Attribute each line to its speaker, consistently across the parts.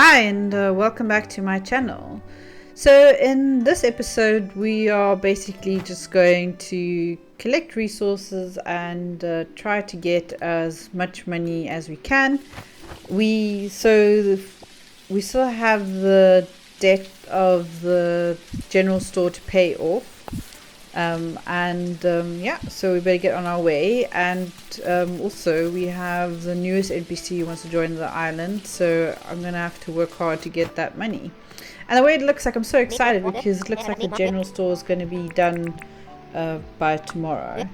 Speaker 1: Hi and welcome back to my channel. So in this episode we are basically just going to collect resources and try to get as much money as we can. We still have the debt of the general store to pay off. Yeah, so we better get on our way. And also we have the newest NPC who wants to join the island, so I'm gonna have to work hard to get that money. And the way it looks like, I'm so excited because it looks like the general store is going to be done by tomorrow.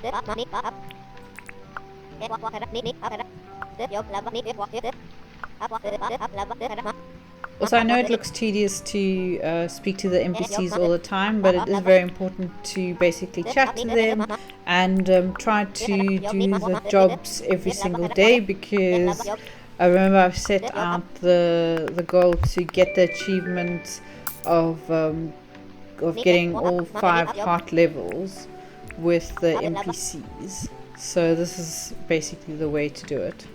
Speaker 1: Also, I know it looks tedious to speak to the NPCs all the time, but it is very important to basically chat to them and try to do the jobs every single day, because I remember I've set out the goal to get the achievement of getting all 5 heart levels with the NPCs. So this is basically the way to do it.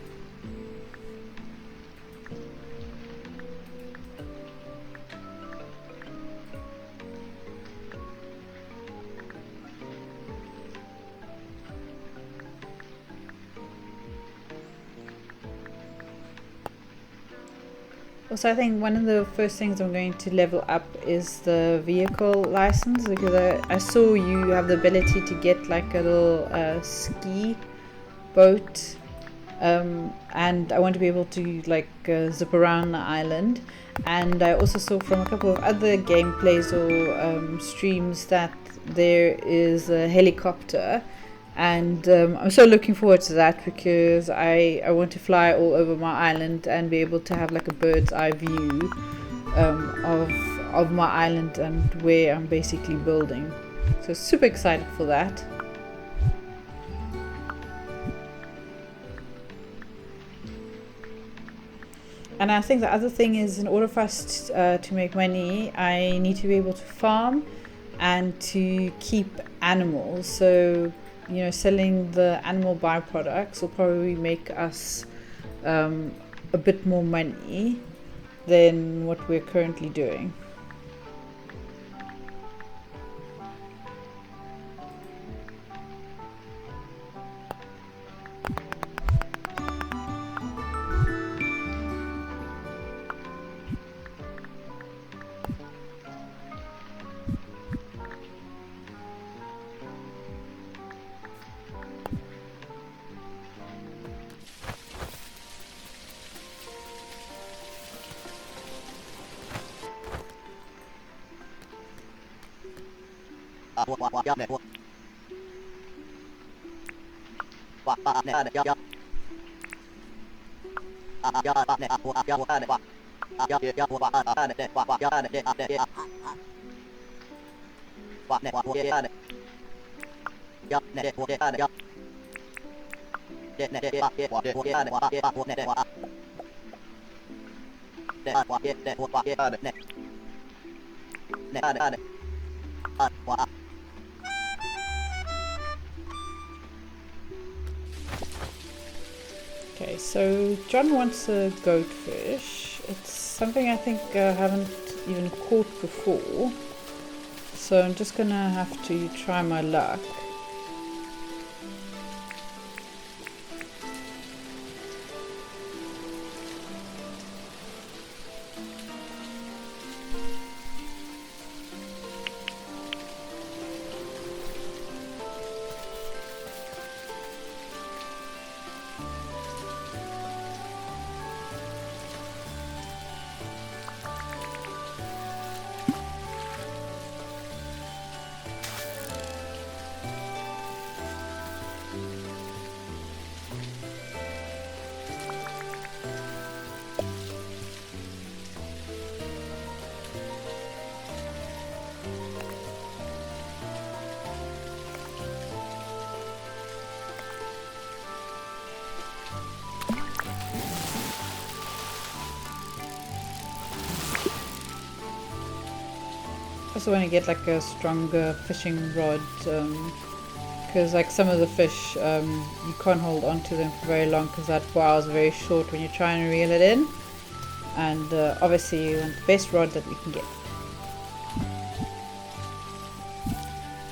Speaker 1: Also, I think one of the first things I'm going to level up is the vehicle license, because I saw you have the ability to get like a little ski boat, and I want to be able to like zip around the island. And I also saw from a couple of other gameplays or streams that there is a helicopter. And I'm so looking forward to that, because I want to fly all over my island and be able to have like a bird's eye view of my island and where I'm basically building. So super excited for that. And I think the other thing is, in order for us to make money, I need to be able to farm and to keep animals. So selling the animal byproducts will probably make us a bit more money than what we're currently doing. Okay, so John wants a goatfish. It's something I think I haven't even caught before, so I'm just gonna have to try my luck. I also want to get like a stronger fishing rod, because like some of the fish you can't hold on to them for very long because that bar is very short when you're trying to reel it in. and obviously we want the best rod that we can get.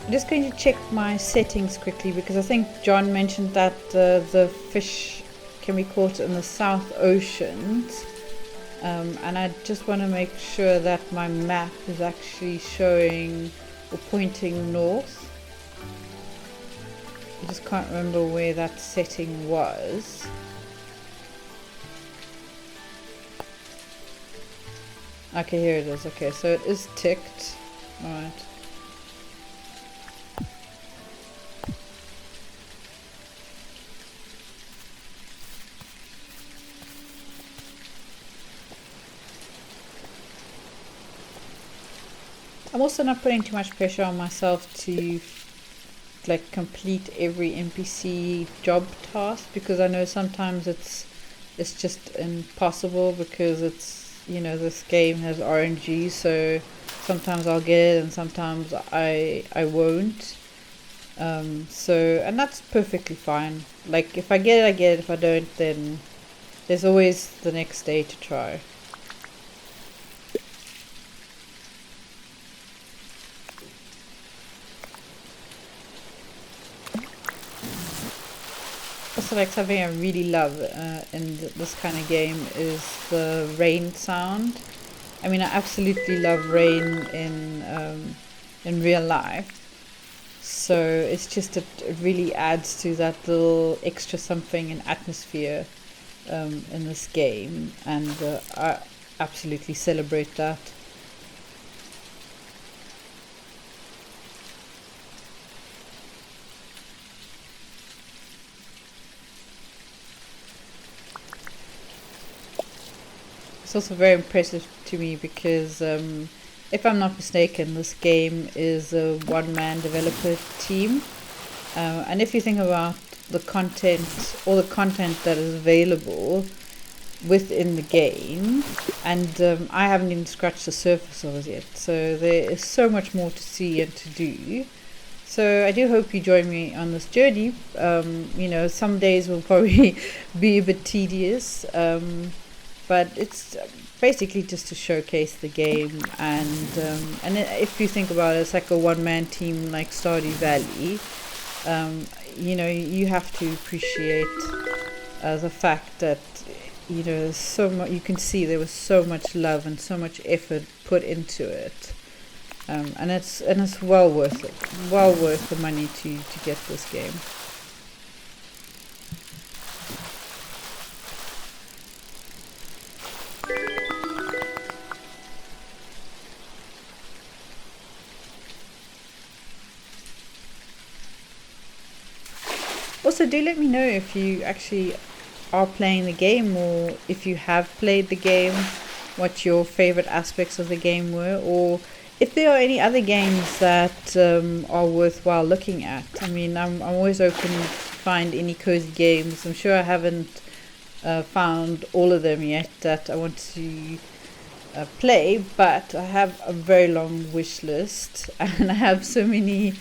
Speaker 1: I'm just going to check my settings quickly because I think John mentioned that the fish can be caught in the South Oceans, and I just want to make sure that my map is actually showing or pointing north. I just can't remember where that setting was. Okay, here it is. Okay, so it is ticked. Alright. I'm also not putting too much pressure on myself to like complete every NPC job task, because I know sometimes it's just impossible, because it's, you know, this game has RNG, so sometimes I'll get it and sometimes I won't. So, and that's perfectly fine. Like if I get it, I get it. If I don't, then there's always the next day to try. Also, like something I really love in this kind of game is the rain sound. I mean, I absolutely love rain in real life. So it's just it really adds to that little extra something in atmosphere in this game, and I absolutely celebrate that. It's also very impressive to me because, if I'm not mistaken, this game is a one-man developer team. And if you think about the content, all the content that is available within the game, and I haven't even scratched the surface of it yet, so there is so much more to see and to do. So I do hope you join me on this journey. You know, some days will probably be a bit tedious, but it's basically just to showcase the game, and if you think about it, it's like a one-man team like Stardew Valley. You know, you have to appreciate the fact that, you know, so much, you can see there was so much love and so much effort put into it, and it's well worth it, well worth the money to get this game. Also, do let me know if you actually are playing the game, or if you have played the game, what your favorite aspects of the game were, or if there are any other games that are worthwhile looking at. I mean, I'm always open to find any cozy games. I'm sure I haven't found all of them yet that I want to play, but I have a very long wish list, and I have so many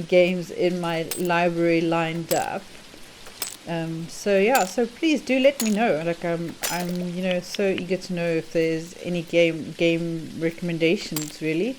Speaker 1: games in my library lined up. So yeah, so please do let me know. Like I'm you know, so eager to know if there's any game recommendations, really.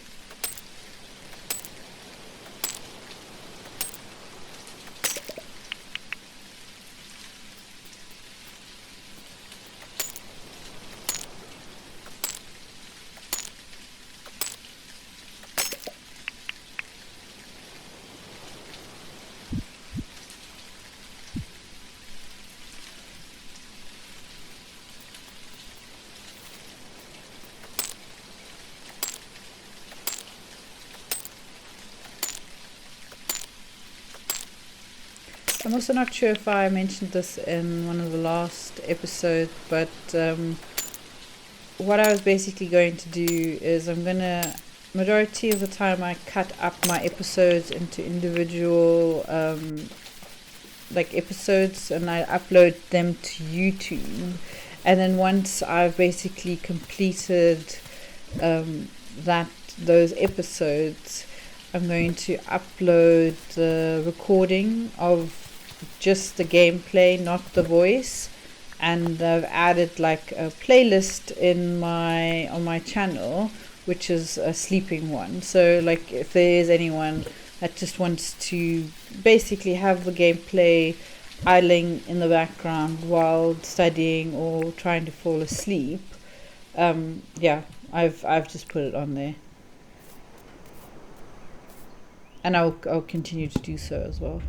Speaker 1: I'm also not sure if I mentioned this in one of the last episodes, but what I was basically going to do is majority of the time I cut up my episodes into individual like episodes, and I upload them to YouTube, and then once I've basically completed those episodes, I'm going to upload the recording of just the gameplay, not the voice, and I've added like a playlist on my channel, which is a sleeping one. So like if there is anyone that just wants to basically have the gameplay idling in the background while studying or trying to fall asleep, yeah, I've just put it on there, and I'll continue to do so as well.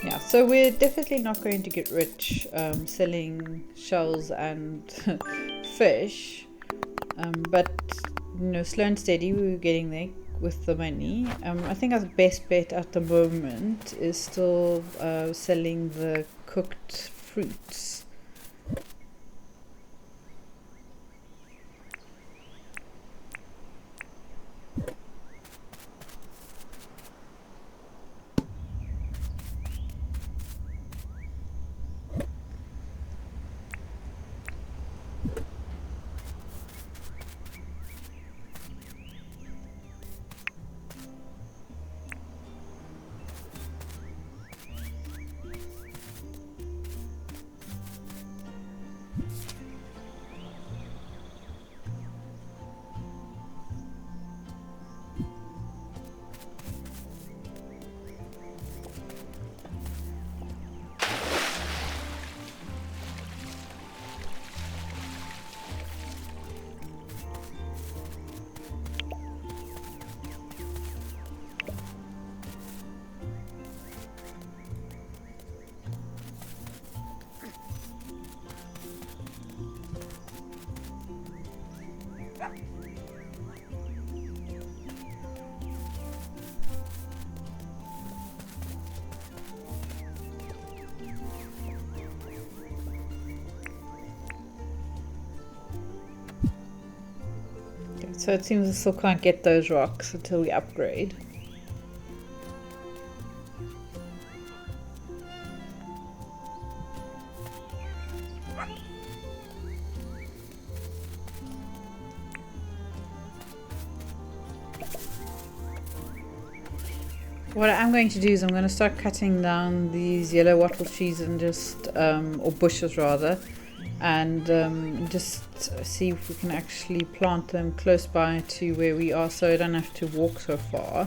Speaker 1: Yeah, so we're definitely not going to get rich selling shells and fish, but you know, slow and steady, we were getting there with the money. I think our best bet at the moment is still selling the cooked fruits. So it seems we still can't get those rocks until we upgrade. What I'm going to do is I'm going to start cutting down these yellow wattle trees and just, or bushes rather, and just see if we can actually plant them close by to where we are, so I don't have to walk so far.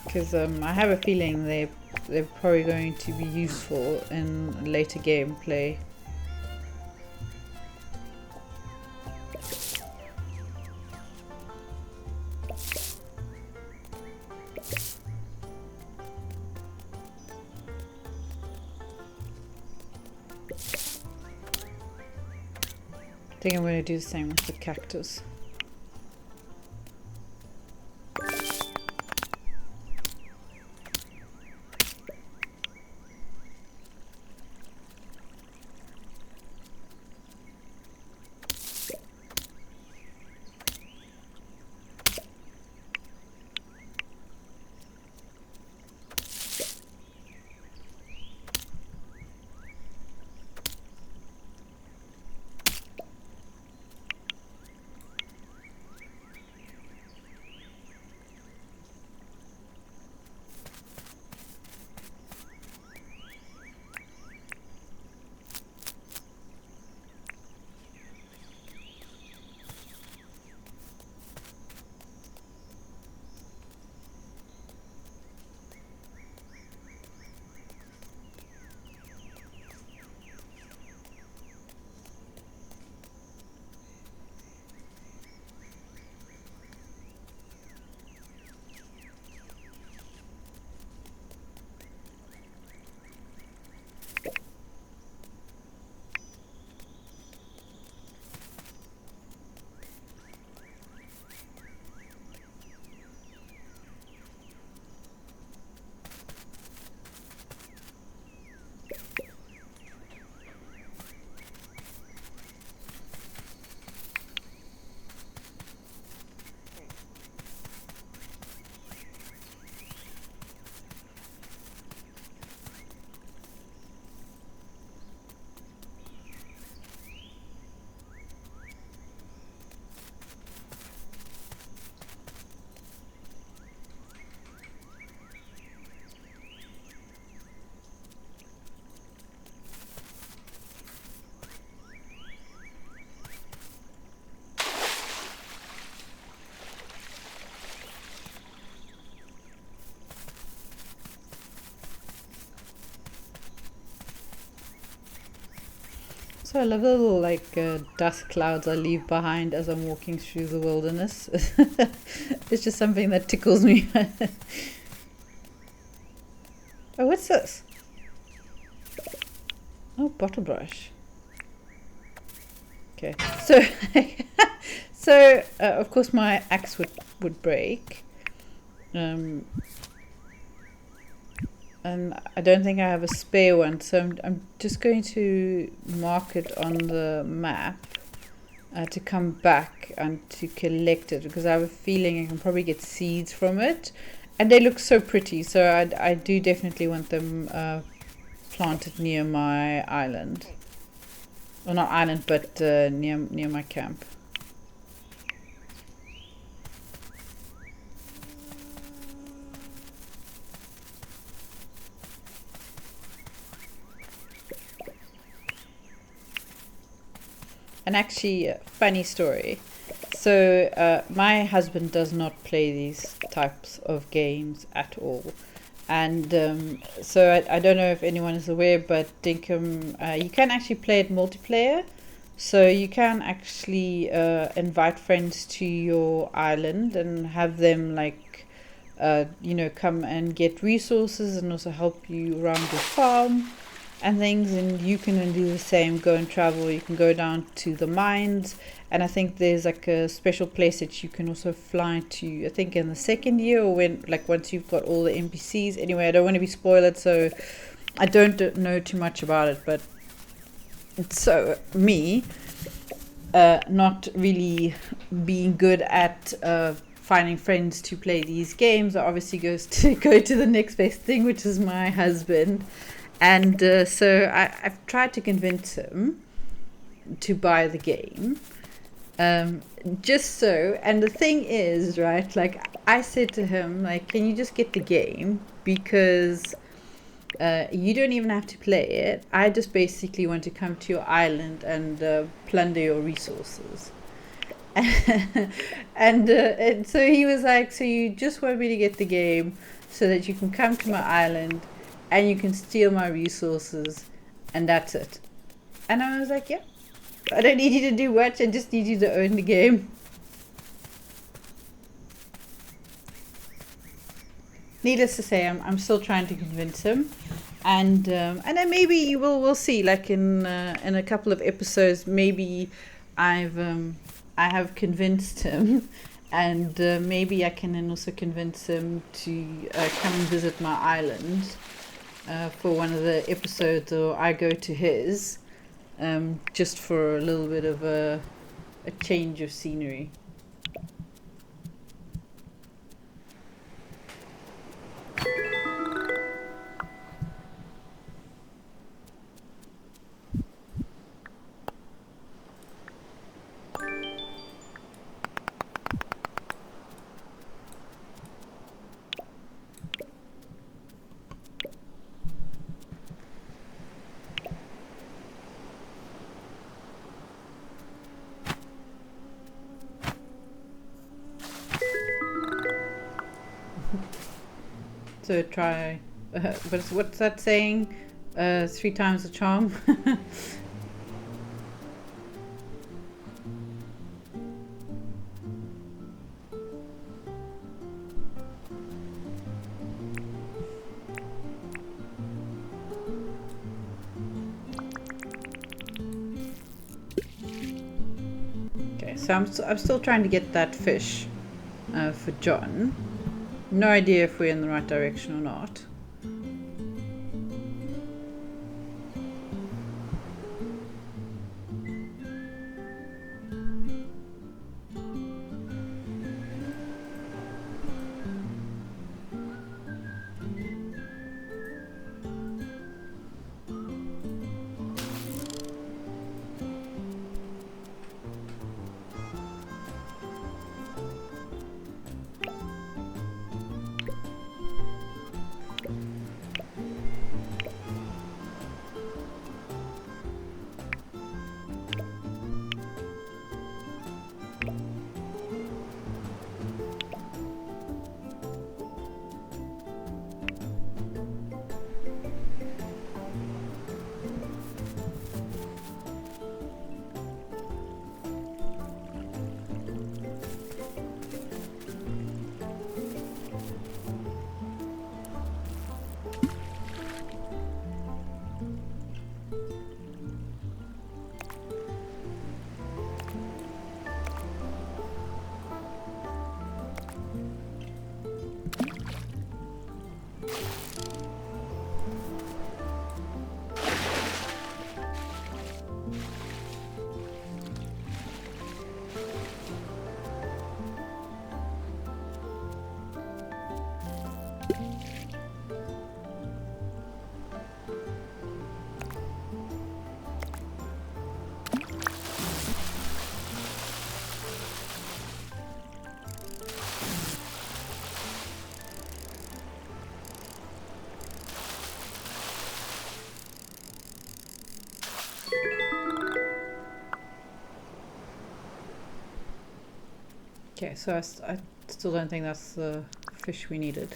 Speaker 1: Because I have a feeling they're probably going to be useful in later gameplay. I think I'm going to do the same with the cactus. So I love the little like dust clouds I leave behind as I'm walking through the wilderness. It's just something that tickles me. Oh, what's this? Oh, bottle brush. Okay, so so of course my axe would break. And I don't think I have a spare one, so I'm just going to mark it on the map to come back and to collect it, because I have a feeling I can probably get seeds from it, and they look so pretty, so I do definitely want them planted near my island, or not island, but near my camp. And actually, funny story. So my husband does not play these types of games at all. And so I don't know if anyone is aware, but Dinkum, you can actually play it multiplayer. So you can actually invite friends to your island and have them come and get resources and also help you around your farm and things, and you can then do the same, go and travel. You can go down to the mines, and I think there's like a special place that you can also fly to, I think in the second year, or when once you've got all the NPCs. Anyway, I don't want to be spoiled, so I don't know too much about it, but so me not really being good at finding friends to play these games, obviously goes to go to the next best thing, which is my husband. And so I've tried to convince him to buy the game. Just so, and the thing is, right, like I said to him, like, can you just get the game? Because you don't even have to play it. I just basically want to come to your island and plunder your resources. And so he was like, so you just want me to get the game so that you can come to my island and you can steal my resources, and that's it. And I was like, yeah, I don't need you to do much, I just need you to own the game. Needless to say, I'm still trying to convince him, and then maybe we'll see. Like in a couple of episodes, maybe I have convinced him, and maybe I can then also convince him to come and visit my island for one of the episodes, or I go to his, just for a little bit of a change of scenery. So try, what's that saying? 3 times the charm. Okay, so I'm still trying to get that fish for John. No idea if we're in the right direction or not. Okay, so I still don't think that's the fish we needed.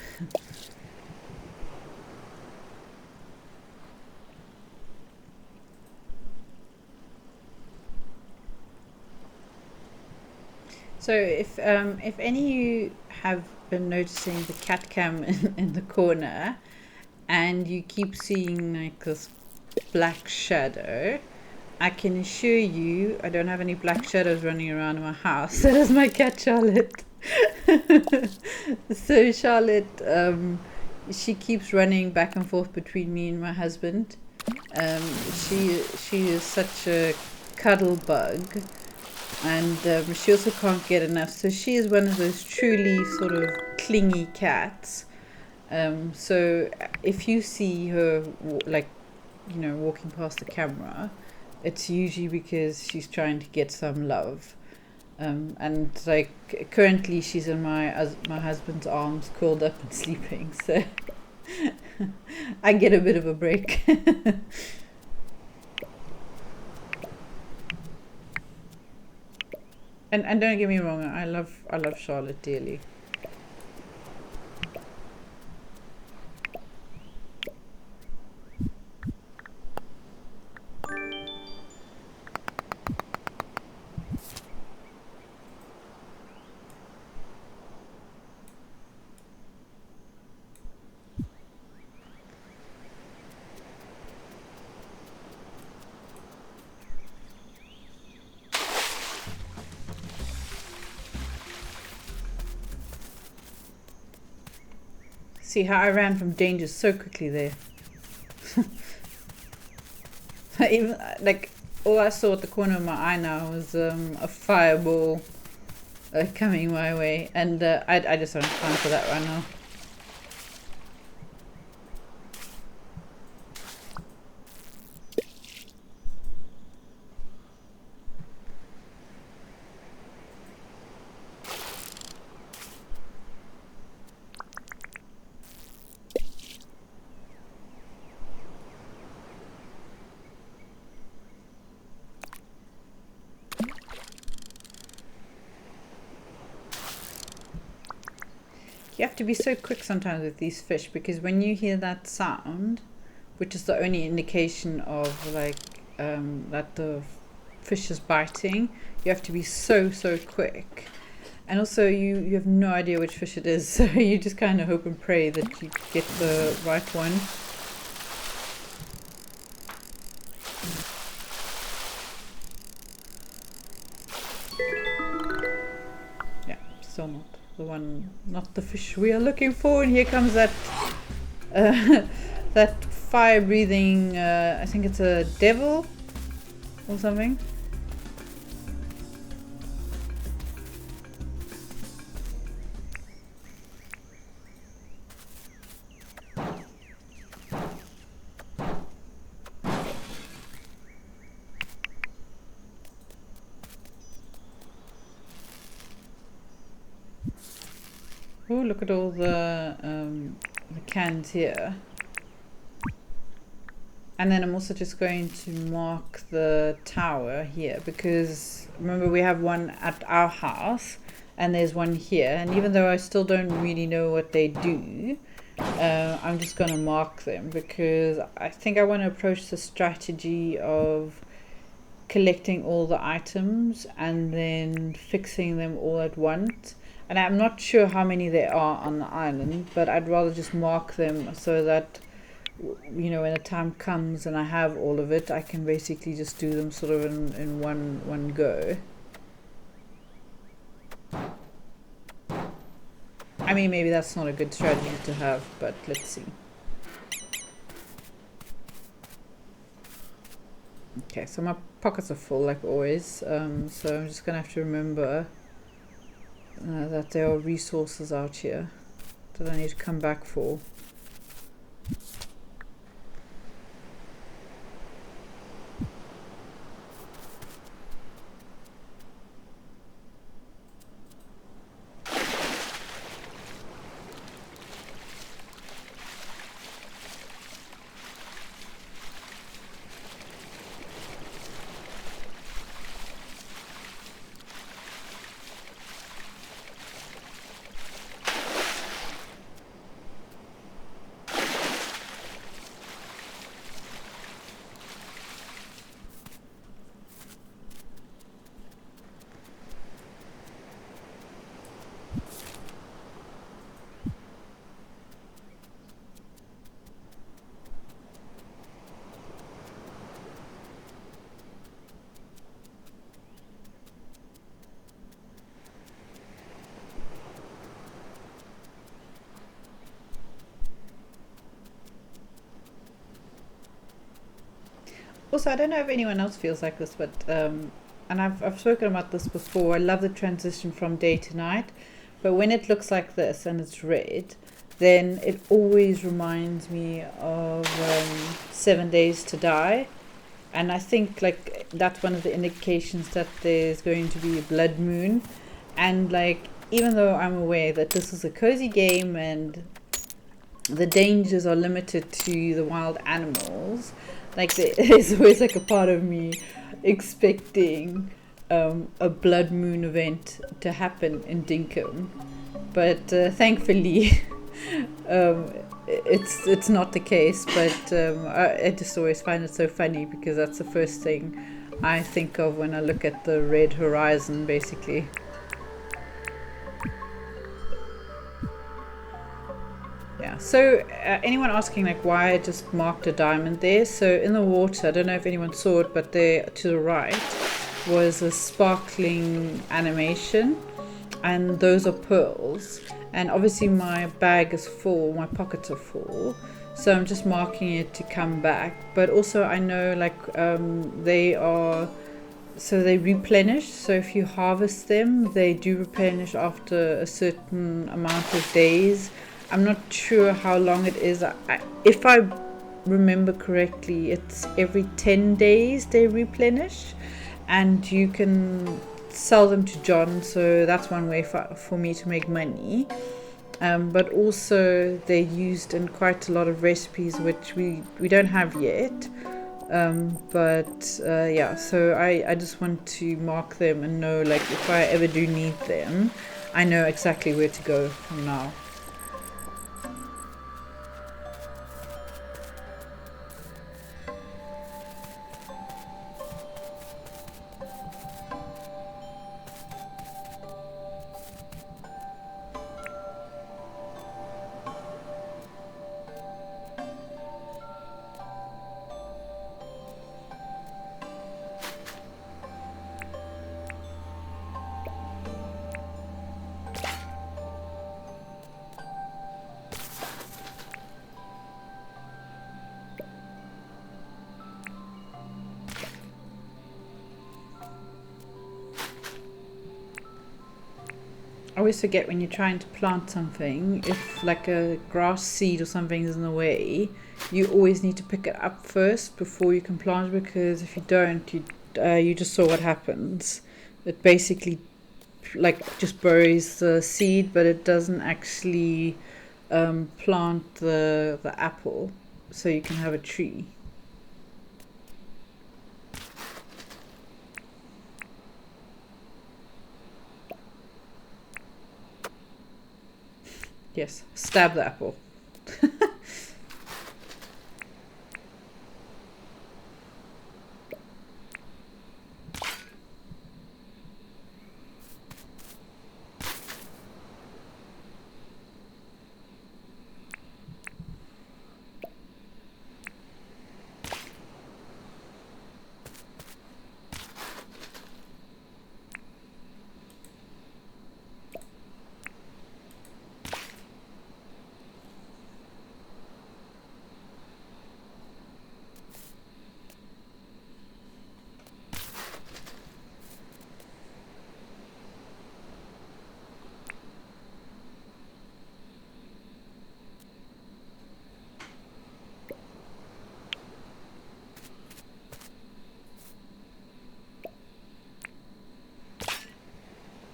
Speaker 1: So if any of you have been noticing the cat cam in the corner, and you keep seeing like this black shadow, I can assure you I don't have any black shadows running around my house. That is my cat Charlotte. So Charlotte, she keeps running back and forth between me and my husband. She is such a cuddle bug, and she also can't get enough. So she is one of those truly sort of clingy cats. So if you see her like, you know, walking past the camera, it's usually because she's trying to get some love. And like currently she's in my husband's arms, curled up and sleeping. So I get a bit of a break. And don't get me wrong, I love Charlotte dearly. See how I ran from danger so quickly there. Even like all I saw at the corner of my eye now was a fireball coming my way, and I just don't have time for that right now. You have to be so quick sometimes with these fish, because when you hear that sound, which is the only indication of like that the fish is biting, you have to be so quick. And also you have no idea which fish it is, so you just kind of hope and pray that you get the right one. Yeah, still not the one, not the fish we are looking for. And here comes that that fire breathing, I think it's a devil or something. Oh, look at all the cans here. And then I'm also just going to mark the tower here, because remember we have one at our house and there's one here, and even though I still don't really know what they do, I'm just going to mark them, because I think I want to approach the strategy of collecting all the items and then fixing them all at once. And I'm not sure how many there are on the island, but I'd rather just mark them so that, you know, when the time comes and I have all of it, I can basically just do them sort of in one go. I mean, maybe that's not a good strategy to have, but let's see. Okay, so my pockets are full like always, so I'm just gonna have to remember that there are resources out here that I need to come back for. Also, I don't know if anyone else feels like this, but and I've spoken about this before. I love the transition from day to night, but when it looks like this and it's red, then it always reminds me of 7 Days to Die. And I think like that's one of the indications that there's going to be a blood moon. And like, even though I'm aware that this is a cozy game and the dangers are limited to the wild animals, like there's always like a part of me expecting a blood moon event to happen in Dinkum. But thankfully, it's not the case. But I just always find it so funny because that's the first thing I think of when I look at the red horizon, basically. Yeah, so anyone asking like why I just marked a diamond there, so in the water, I don't know if anyone saw it, but there to the right was a sparkling animation, and those are pearls. And obviously my bag is full, my pockets are full, so I'm just marking it to come back. But also I know like they are, so they replenish, so if you harvest them they do replenish after a certain amount of days. I'm not sure how long it is. If I remember correctly, it's every 10 days they replenish, and you can sell them to John, so that's one way for me to make money. But also they're used in quite a lot of recipes which we don't have yet. Yeah, so I just want to mark them and know, like, if I ever do need them, I know exactly where to go from now. I always forget when you're trying to plant something, if like a grass seed or something is in the way, you always need to pick it up first before you can plant it, because if you don't, you just saw what happens. It basically like just buries the seed, but it doesn't actually plant the apple, so you can have a tree. Yes, stab the apple.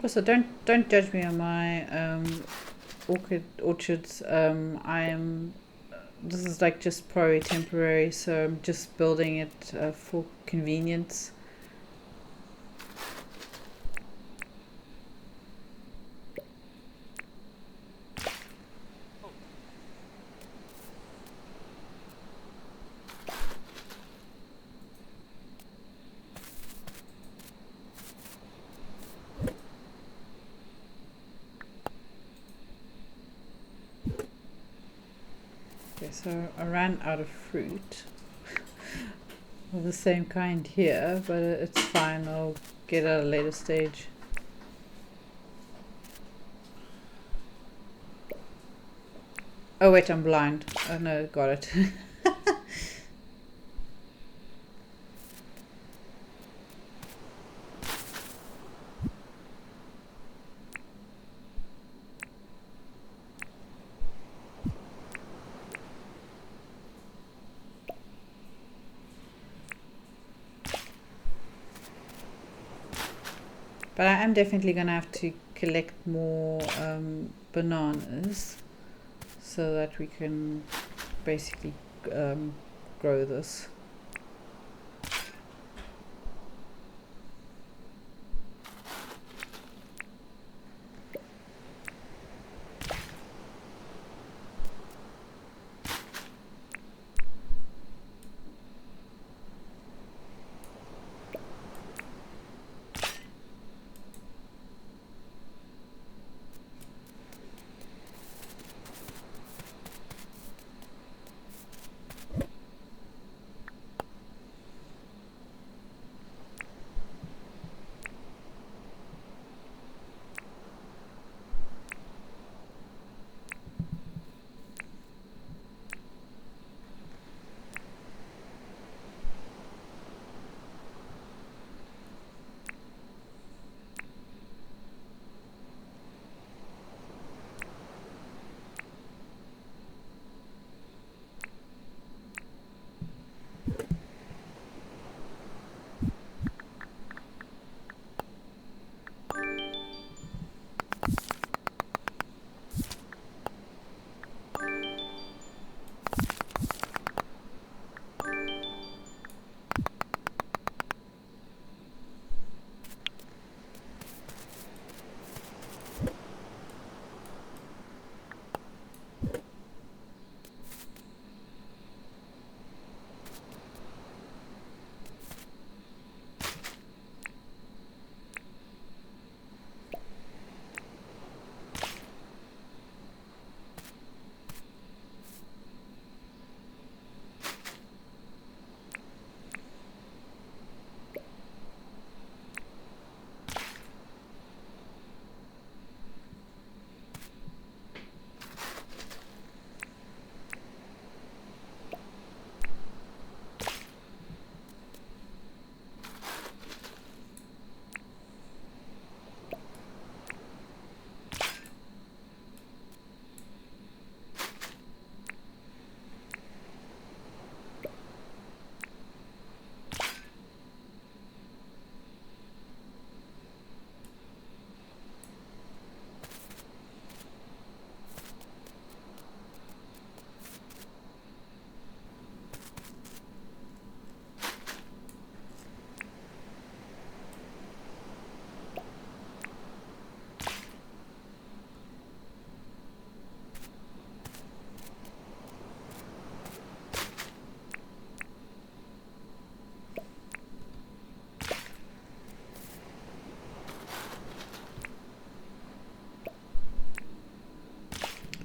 Speaker 1: Also, don't judge me on my orchids. I am. This is like just probably temporary, so I'm just building it for convenience. Okay, so I ran out of fruit of the same kind here, but it's fine. I'll get at a later stage. Oh wait, I'm blind. Oh no, got it. But I am definitely gonna have to collect more bananas so that we can basically grow this.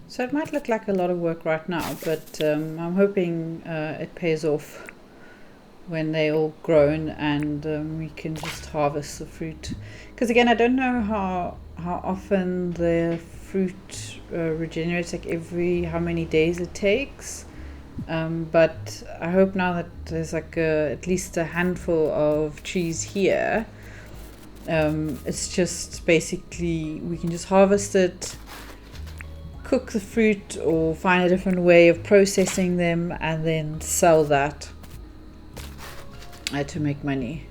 Speaker 1: So it might look like a lot of work right now, but I'm hoping it pays off when they're all grown and we can just harvest the fruit. Because again, I don't know how often the fruit regenerates, like how many days it takes. But I hope now that there's like at least a handful of trees here, it's just basically we can just harvest it, cook the fruit or find a different way of processing them and then sell that to make money.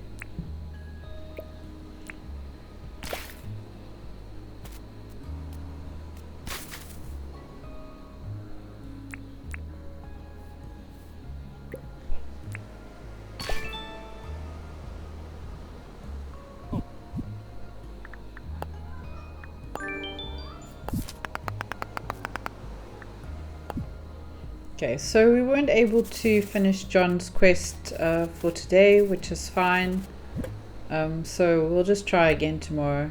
Speaker 1: Okay, so we weren't able to finish John's quest for today, which is fine. So we'll just try again tomorrow.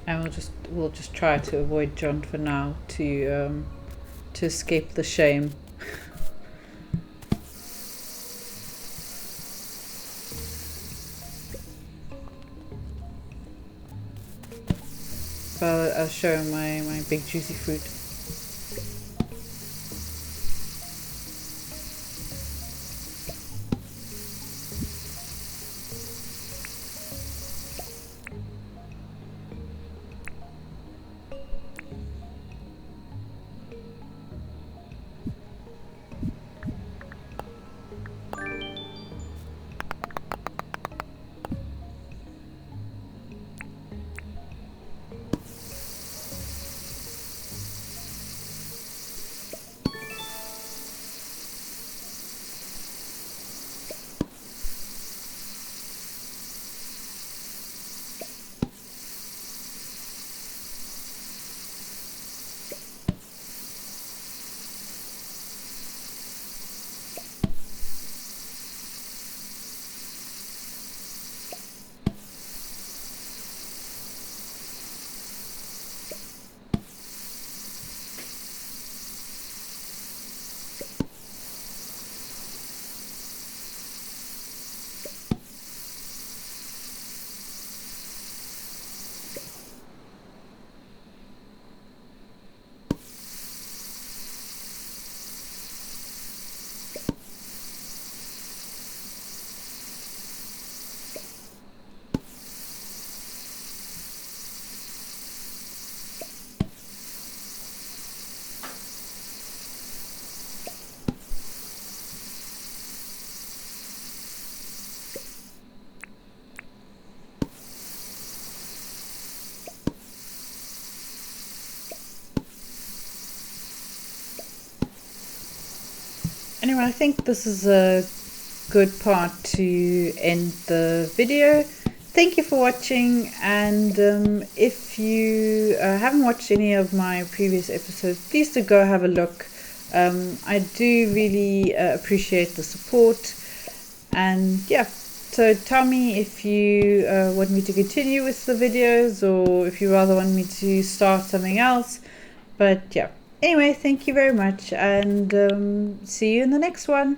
Speaker 1: And we'll just try to avoid John for now to escape the shame. So I'll show him my big juicy fruit. anyway, I think this is a good part to end the video. Thank you for watching, and if you haven't watched any of my previous episodes, please do go have a look. I do really appreciate the support, and yeah, so tell me if you want me to continue with the videos, or if you rather want me to start something else. But yeah, anyway, thank you very much, and see you in the next one.